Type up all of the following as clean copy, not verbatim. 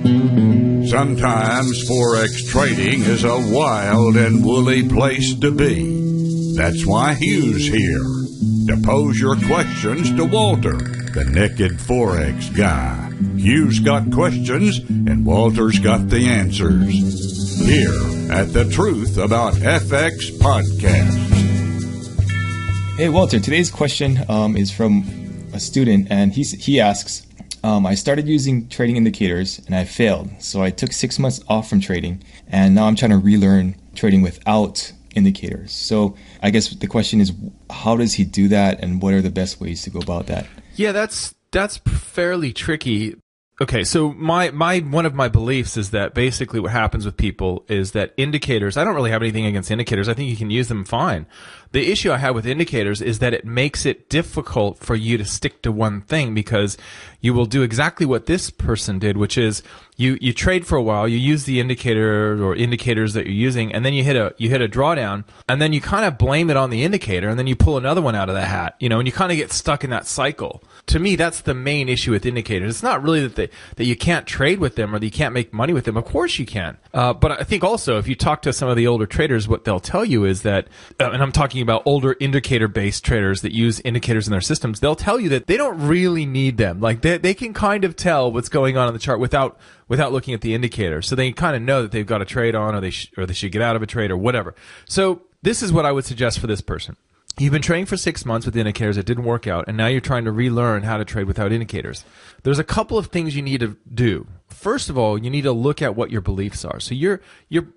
Sometimes Forex trading is a wild and woolly place to be. That's why Hugh's here, to pose your questions to Walter, the naked Forex guy. Hugh's got questions, and Walter's got the answers. Here at the Truth About FX podcast. Hey Walter, today's question is from a student, and he asks, I started using trading indicators and I failed. So I took 6 months off from trading, and now I'm trying to relearn trading without indicators. So I guess the question is, how does he do that, and what are the best ways to go about that? Yeah, that's fairly tricky. Okay, so my one of my beliefs is that basically what happens with people is that indicators, I don't really have anything against indicators. I think you can use them fine. The issue I have with indicators is that it makes it difficult for you to stick to one thing, because you will do exactly what this person did, which is you trade for a while, you use the indicator or indicators that you're using, and then you hit a drawdown, and then you kind of blame it on the indicator, and then you pull another one out of the hat, and you kind of get stuck in that cycle. To me, that's the main issue with indicators. It's not really that you can't trade with them or that you can't make money with them. Of course you can. But I think also if you talk to some of the older traders, what they'll tell you is that, and I'm talking about older indicator-based traders that use indicators in their systems, they'll tell you that they don't really need them. Like they can kind of tell what's going on the chart without looking at the indicator. So they kind of know that they've got a trade on, or they should get out of a trade or whatever. So this is what I would suggest for this person. You've been trading for 6 months with indicators. It didn't work out, and now you're trying to relearn how to trade without indicators. There's a couple of things you need to do. First of all, you need to look at what your beliefs are. So you're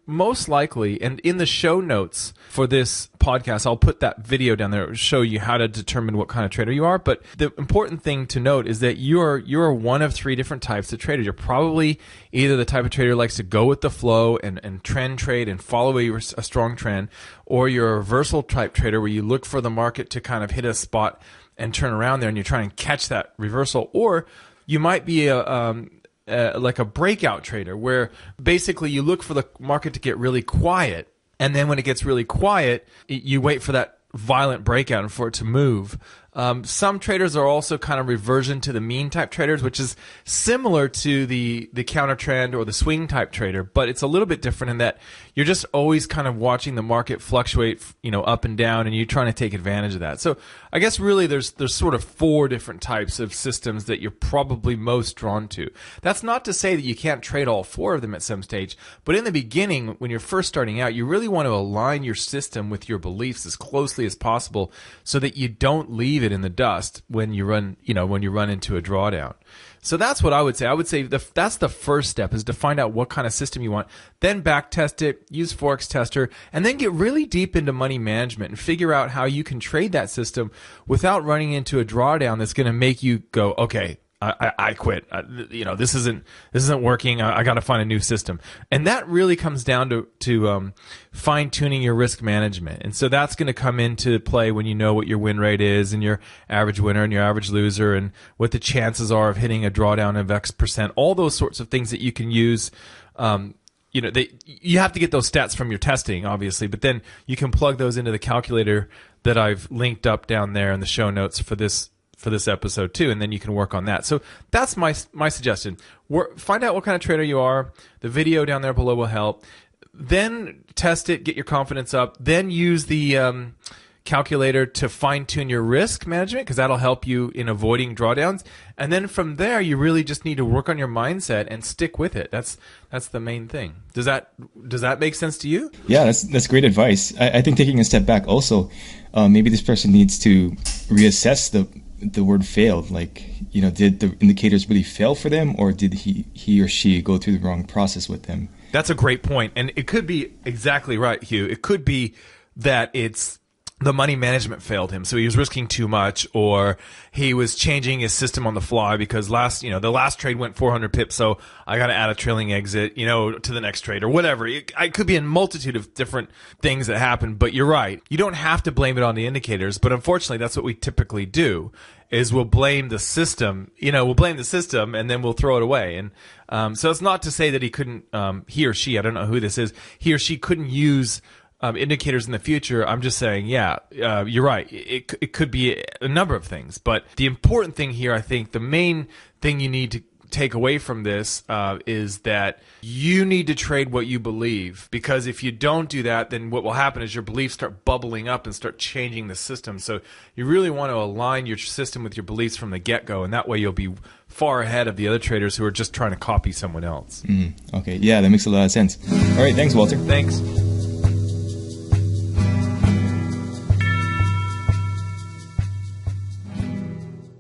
most likely, and in the show notes for this podcast, I'll put that video down there to show you how to determine what kind of trader you are. But the important thing to note is that you're one of three different types of traders. You're probably either the type of trader who likes to go with the flow and trend trade and follow a strong trend, or you're a reversal type trader where you look for the market to kind of hit a spot and turn around there, and you try and catch that reversal. Or you might be like a breakout trader, where basically you look for the market to get really quiet, and then when it gets really quiet, you wait for that violent breakout and for it to move. Some traders are also kind of reversion to the mean type traders, which is similar to the counter trend or the swing type trader, but it's a little bit different in that you're just always kind of watching the market fluctuate, up and down, and you're trying to take advantage of that. So I guess really there's sort of four different types of systems that you're probably most drawn to. That's not to say that you can't trade all four of them at some stage, but in the beginning, when you're first starting out, you really want to align your system with your beliefs as closely as possible so that you don't leave it in the dust when you run into a drawdown. So that's what I would say. I would say that's the first step, is to find out what kind of system you want, then back test it, use Forex Tester, and then get really deep into money management and figure out how you can trade that system without running into a drawdown that's going to make you go, okay, I quit. This isn't working. I got to find a new system. And that really comes down to fine tuning your risk management. And so that's going to come into play when you know what your win rate is, and your average winner and your average loser, and what the chances are of hitting a drawdown of X percent. All those sorts of things that you can use. You have to get those stats from your testing, obviously, but then you can plug those into the calculator that I've linked up down there in the show notes for this episode too, and then you can work on that. So that's my suggestion. Find out what kind of trader you are. The video down there below will help. Then test it, get your confidence up. Then use the calculator to fine-tune your risk management, because that'll help you in avoiding drawdowns. And then from there, you really just need to work on your mindset and stick with it. That's the main thing. Does that make sense to you? Yeah, that's great advice. I think taking a step back also, maybe this person needs to reassess the word failed. Like, did the indicators really fail for them, or did he or she go through the wrong process with them? That's a great point. And it could be exactly right, Hugh. It could be that it's the money management failed him, so he was risking too much, or he was changing his system on the fly because the last trade went 400 pips, so I got to add a trailing exit, to the next trade or whatever. It could be a multitude of different things that happen, but you're right. You don't have to blame it on the indicators, but unfortunately, that's what we typically do. Is we'll blame the system, and then we'll throw it away. And so it's not to say that he couldn't, he or she, I don't know who this is, he or she couldn't use indicators in the future. I'm just saying, you're right. It could be a number of things, but the important thing here, I think, the main thing you need take away from this is that you need to trade what you believe, because if you don't do that, then what will happen is your beliefs start bubbling up and start changing the system. So you really want to align your system with your beliefs from the get-go, and that way you'll be far ahead of the other traders who are just trying to copy someone else. Okay, yeah, that makes a lot of sense. All right, thanks, Walter. Thanks.